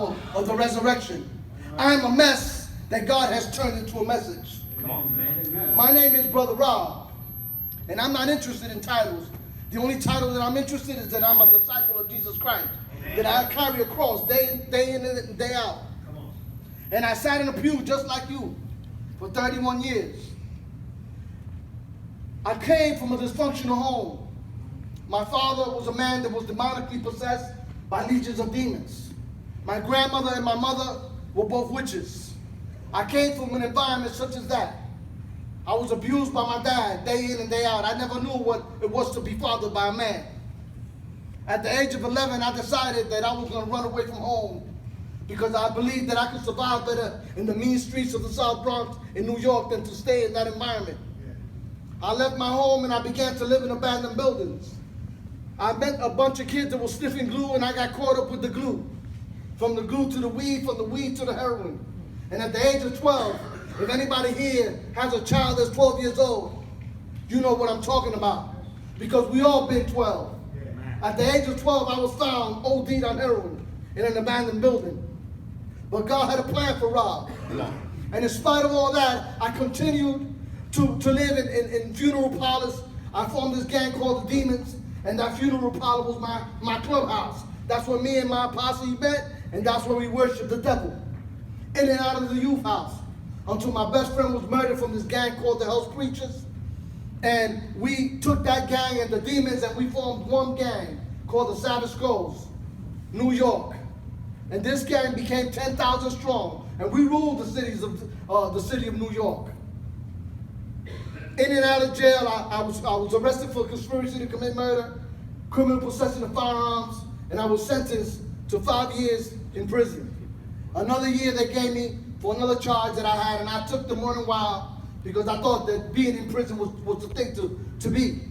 power of the resurrection. I am a mess that God has turned into a message. Come on, man. My name is Brother Rob, and I'm not interested in titles. The only title that I'm interested in is that I'm a disciple of Jesus Christ. Amen. That I carry a cross day in and day out. Come on. And I sat in a pew just like you for 31 years. I came from a dysfunctional home. My father was a man that was demonically possessed by legions of demons. My grandmother and my mother were both witches. I came from an environment such as that. I was abused by my dad day in and day out. I never knew what it was to be fathered by a man. At the age of 11, I decided that I was going to run away from home because I believed that I could survive better in the mean streets of the South Bronx in New York than to stay in that environment. I left my home and I began to live in abandoned buildings. I met a bunch of kids that were sniffing glue, and I got caught up with the glue. From the glue to the weed, from the weed to the heroin. And at the age of 12, if anybody here has a child that's 12 years old, you know what I'm talking about. Because we all been 12. At the age of 12, I was found OD'd on heroin in an abandoned building. But God had a plan for Rob. And in spite of all that, I continued to live in funeral parlors. I formed this gang called the Demons, and that funeral parlor was my clubhouse. That's where me and my posse met, and that's where we worshiped the devil. In and out of the youth house. Until my best friend was murdered from this gang called the Hell's Creatures. And we took that gang and the Demons and we formed one gang called the Savage Skulls, New York. And this gang became 10,000 strong. And we ruled the city of New York. In and out of jail, I was arrested for conspiracy to commit murder, criminal possession of firearms, and I was sentenced to 5 years in prison. Another year they gave me for another charge that I had, and I took the morning while because I thought that being in prison was the thing to be.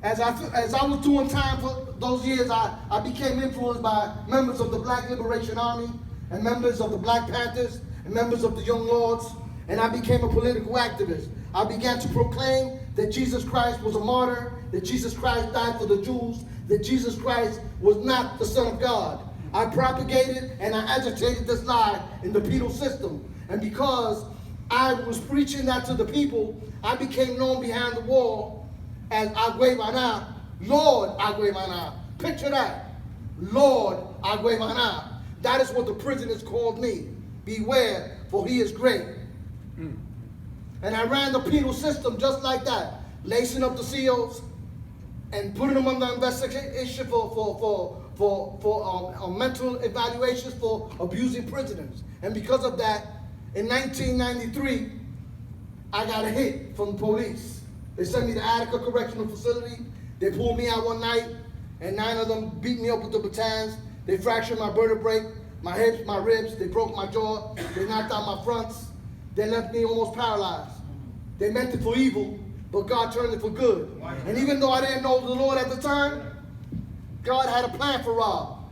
As I was doing time for those years, I became influenced by members of the Black Liberation Army and members of the Black Panthers and members of the Young Lords, and I became a political activist. I began to proclaim that Jesus Christ was a martyr, that Jesus Christ died for the Jews, that Jesus Christ was not the Son of God. I propagated and I agitated this lie in the penal system. And because I was preaching that to the people, I became known behind the wall as Agüey-Maná, Lord Agüey-Maná. Picture that. Lord Agüey-Maná. That is what the prisoners called me. Beware, for he is great. And I ran the penal system just like that, lacing up the CEOs and putting them under investigation for mental evaluations for abusing prisoners. And because of that, in 1993, I got a hit from the police. They sent me to Attica Correctional Facility. They pulled me out one night, and 9 of them beat me up with the batons. They fractured my vertebrae, my hips, my ribs. They broke my jaw. They knocked out my fronts. They left me almost paralyzed. They meant it for evil, but God turned it for good. And even though I didn't know the Lord at the time, God had a plan for Rob.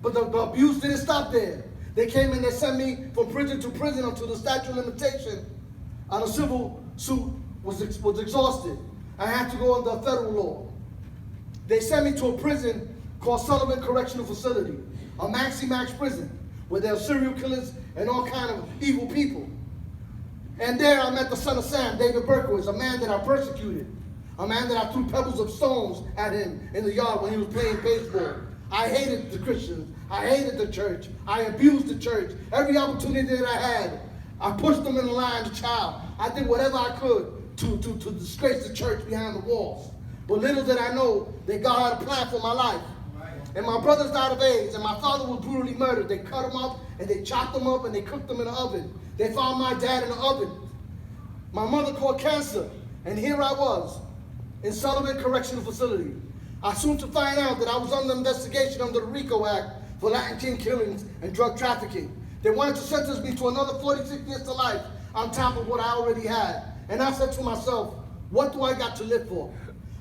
But the abuse didn't stop there. They came and they sent me from prison to prison until the statute of limitation on a civil suit was exhausted. I had to go under federal law. They sent me to a prison called Sullivan Correctional Facility, a maxi-max prison, where there are serial killers and all kind of evil people. And there I met the son of Sam, David Berkowitz, a man that I persecuted, a man that I threw pebbles of stones at him in the yard when he was playing baseball. I hated the Christians. I hated the church. I abused the church. Every opportunity that I had, I pushed them in the line as a child. I did whatever I could to disgrace the church behind the walls. But little did I know that God had a plan for my life. And my brothers died of AIDS, and my father was brutally murdered. They cut him up, and they chopped him up, and they cooked him in the oven. They found my dad in the oven. My mother caught cancer, and here I was in Sullivan Correctional Facility. I soon to find out that I was under investigation under the RICO Act for Latin King killings and drug trafficking. They wanted to sentence me to another 46 years to life on top of what I already had. And I said to myself, what do I got to live for?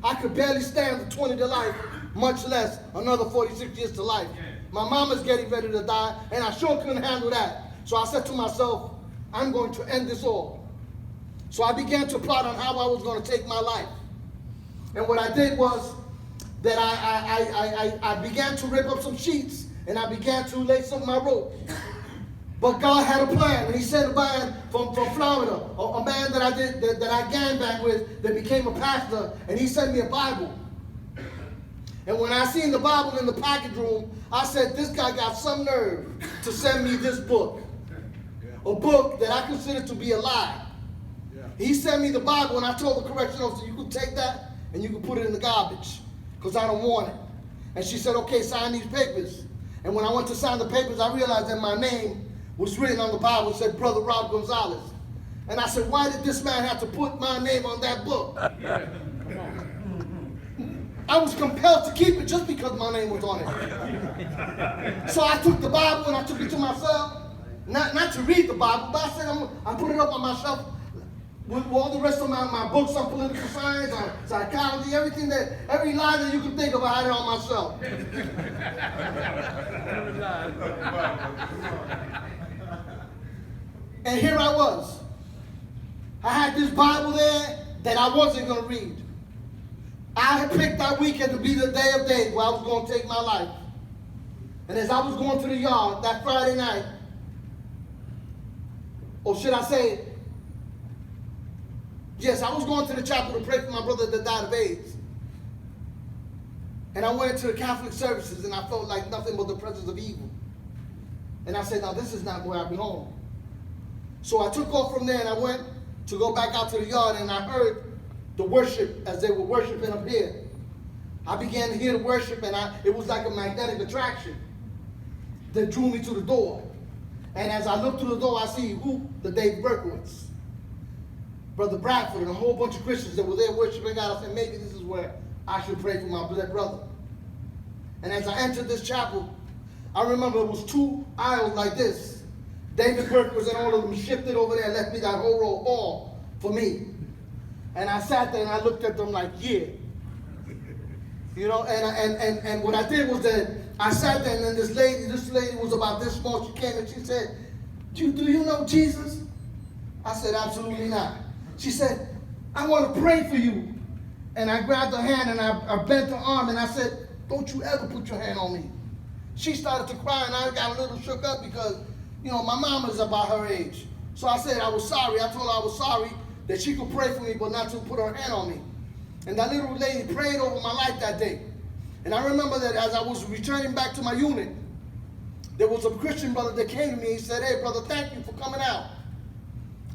I could barely stand the 20 to life, much less another 46 years to life. My mama's getting ready to die, and I sure couldn't handle that. So I said to myself, I'm going to end this all. So I began to plot on how I was going to take my life. And what I did was that I began to rip up some sheets and I began to lace up my rope. But God had a plan, and He sent a man from Florida, a man that I gangbanged with, that became a pastor, and he sent me a Bible. And when I seen the Bible in the package room, I said, this guy got some nerve to send me this book. A book that I consider to be a lie. He sent me the Bible, and I told the correction officer, you can take that and you can put it in the garbage, because I don't want it. And she said, okay, sign these papers. And when I went to sign the papers, I realized that my name was written on the Bible. It said, Brother Rob Gonzales. And I said, why did this man have to put my name on that book? I was compelled to keep it just because my name was on it. So I took the Bible and I took it to myself. Not to read the Bible, but I said, I put it up on my shelf with all the rest of my books on political science, on psychology, every line that you can think of, I had it on my shelf. And here I was. I had this Bible there that I wasn't going to read. I had picked that weekend to be the day of days where I was going to take my life. And as I was going to the yard that Friday night, or should I say, yes, I was going to the chapel to pray for my brother that died of AIDS. And I went into the Catholic services and I felt like nothing but the presence of evil. And I said, now this is not where I belong. So I took off from there and I went to go back out to the yard, and I heard the worship as they were worshiping up here. I began to hear the worship, and it was like a magnetic attraction that drew me to the door. And as I looked through the door, I see who? The Dave Berkowitz, Brother Bradford, and a whole bunch of Christians that were there worshiping God. I said, maybe this is where I should pray for my brother. And as I entered this chapel, I remember it was 2 aisles like this. David Berkowitz and all of them shifted over there and left me that whole row all for me. And I sat there and I looked at them like, yeah. You know, and what I did was that I sat there, and then this lady was about this small. She came and she said, do you know Jesus? I said, absolutely not. She said, I want to pray for you. And I grabbed her hand and I bent her arm and I said, don't you ever put your hand on me. She started to cry and I got a little shook up because, you know, my mom is about her age. So I said I was sorry. I told her I was sorry that she could pray for me, but not to put her hand on me. And that little lady prayed over my life that day. And I remember that as I was returning back to my unit, there was a Christian brother that came to me. He said, hey, brother, thank you for coming out.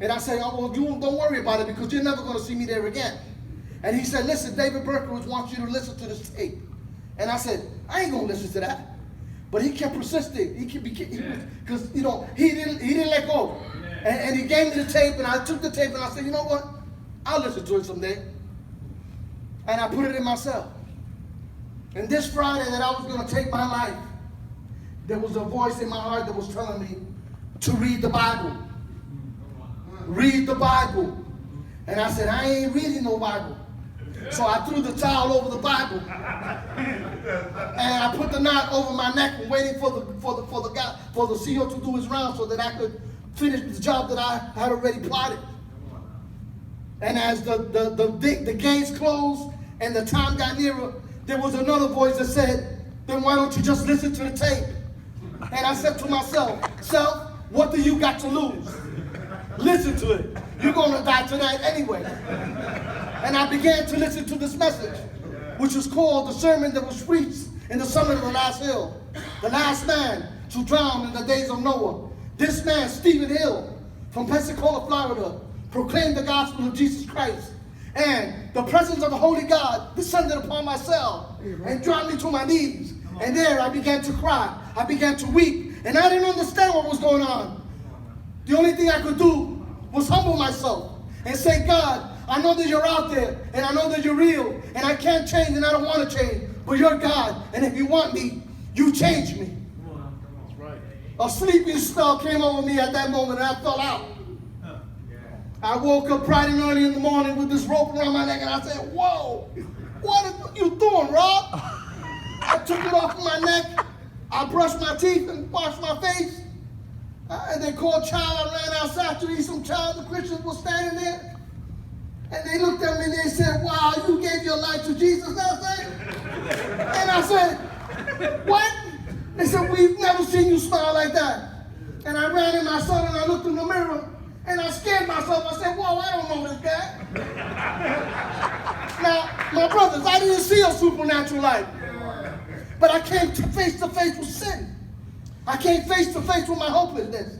And I said, oh, well, you don't worry about it because you're never going to see me there again. And he said, listen, David Berkowitz wants you to listen to this tape. And I said, I ain't going to listen to that. But he kept persisting. Because, you know, he didn't let go. And he gave me the tape, and I took the tape, and I said, you know what? I'll listen to it someday. And I put it in myself. And this Friday that I was going to take my life, there was a voice in my heart that was telling me to read the Bible. Read the Bible. And I said, I ain't reading no Bible. So I threw the towel over the Bible. And I put the knot over my neck, waiting for the CEO to do his round so that I could finish the job that I had already plotted. And as the gates closed and the time got nearer, there was another voice that said, then why don't you just listen to the tape? And I said to myself, self, what do you got to lose? Listen to it. You're going to die tonight anyway. And I began to listen to this message, which was called the sermon that was preached in the summit of the last hill. The last man to drown in the days of Noah. This man, Stephen Hill, from Pensacola, Florida, proclaimed the gospel of Jesus Christ. And the presence of the Holy God descended upon my cell and dropped me to my knees. And there I began to cry. I began to weep. And I didn't understand what was going on. The only thing I could do was humble myself and say, God, I know that you're out there, and I know that you're real, and I can't change, and I don't want to change, but you're God, and if you want me, you change me. That's right. A sleeping spell came over me at that moment, and I fell out. I woke up bright and early in the morning with this rope around my neck, and I said, whoa, what are you doing, Rob? I took it off of my neck, I brushed my teeth and washed my face, and they called child. I ran outside to eat some child. The Christians were standing there. And they looked at me and they said, wow, you gave your life to Jesus last night? And I said, what? They said, we've never seen you smile like that. And I ran in my son and I looked in the mirror and I scared myself. I said, whoa, I don't know this guy. Now, my brothers, I didn't see a supernatural life. But I came face to face with sin. I came face to face with my hopelessness.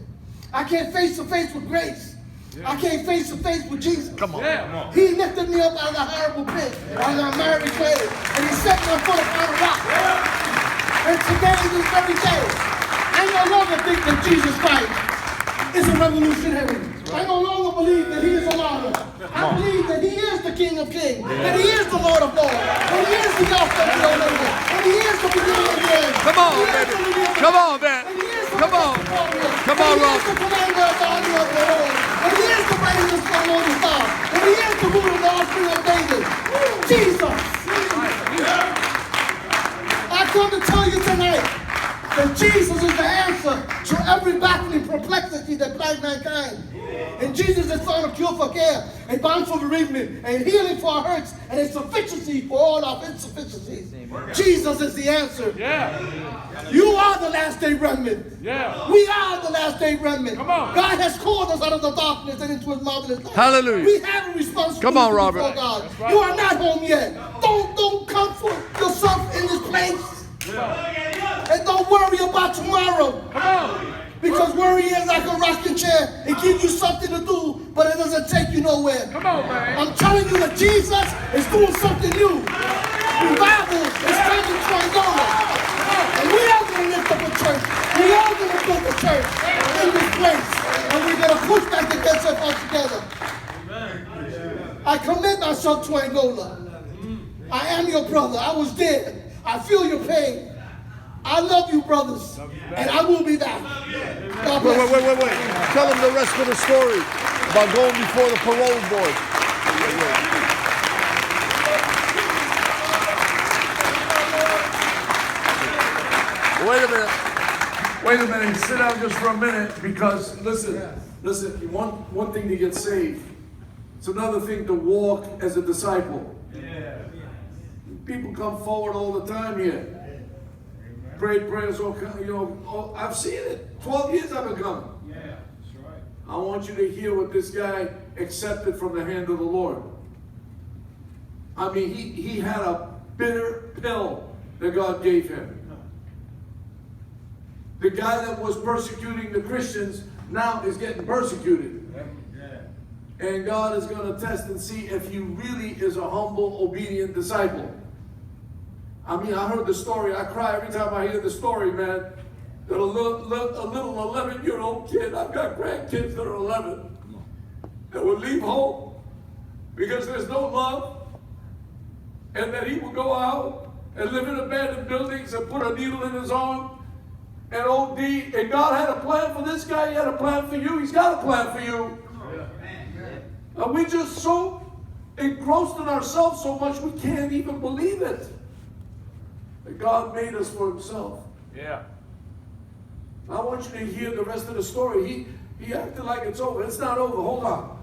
I came face to face with grace. I came face to face with Jesus. Come on. Yeah. He lifted me up out of the horrible pit, out of the miry clay, and he set me on foot upon a rock. And today, this very day, I no longer think that Jesus Christ is a revolutionary. I no longer believe that he is a martyr. I believe that he is the King of Kings, that he is the Lord of Lords, that he is the Alpha and the Omega, and he is the beginning and the end. Come on, baby. Come on, man. Come on. Come on, Rob. He is the commander of the army of the Lord, and he is the brightest from morning star, and he is the ruler of the offspring of David. Jesus. I come to tell you tonight that Jesus is the answer to every baffling perplexity that plagues mankind. And Jesus has found a cure for care, a balm for bereavement, a healing for our hurts, and a sufficiency for all our insufficiencies. Jesus is the answer. Yeah. You are the last day remnant. Yeah. We are the last day remnant. Come on. God has called us out of the darkness and into his marvelous light. Hallelujah. We have a responsibility Come on, Robert. before God. Right. You are not home yet. Don't comfort yourself in this place. And don't worry about tomorrow. Come on. Because worry is like a rocking chair. It gives you something to do, but it doesn't take you nowhere. Come on, man. I'm telling you that Jesus is doing something new. Revival is coming to Angola. And we are going to lift up a church. We are going to build a church in this place. And we're going to push back against it all together. I commit myself to Angola. I am your brother. I was there. I feel your pain. I love you, brothers, and I will be back. God bless you. Wait. Tell them the rest of the story about going before the parole board. Wait a minute. Sit down just for a minute, because listen. One thing to get saved. It's another thing to walk as a disciple. People come forward all the time here. Prayed prayers, I've seen it. 12 years I've been coming. Yeah, that's right. I want you to hear what this guy accepted from the hand of the Lord. I mean, he had a bitter pill that God gave him. The guy that was persecuting the Christians now is getting persecuted. Yeah. And God is going to test and see if he really is a humble, obedient disciple. I mean, I heard the story. I cry every time I hear the story, man. That a little 11-year-old kid, I've got grandkids that are 11, that would leave home because there's no love, and that he would go out and live in abandoned buildings and put a needle in his arm and OD. And God had a plan for this guy. He had a plan for you. He's got a plan for you. And we just so engrossed in ourselves so much we can't even believe it. That God made us for himself. Yeah. I want you to hear the rest of the story. He acted like it's over. It's not over. Hold on.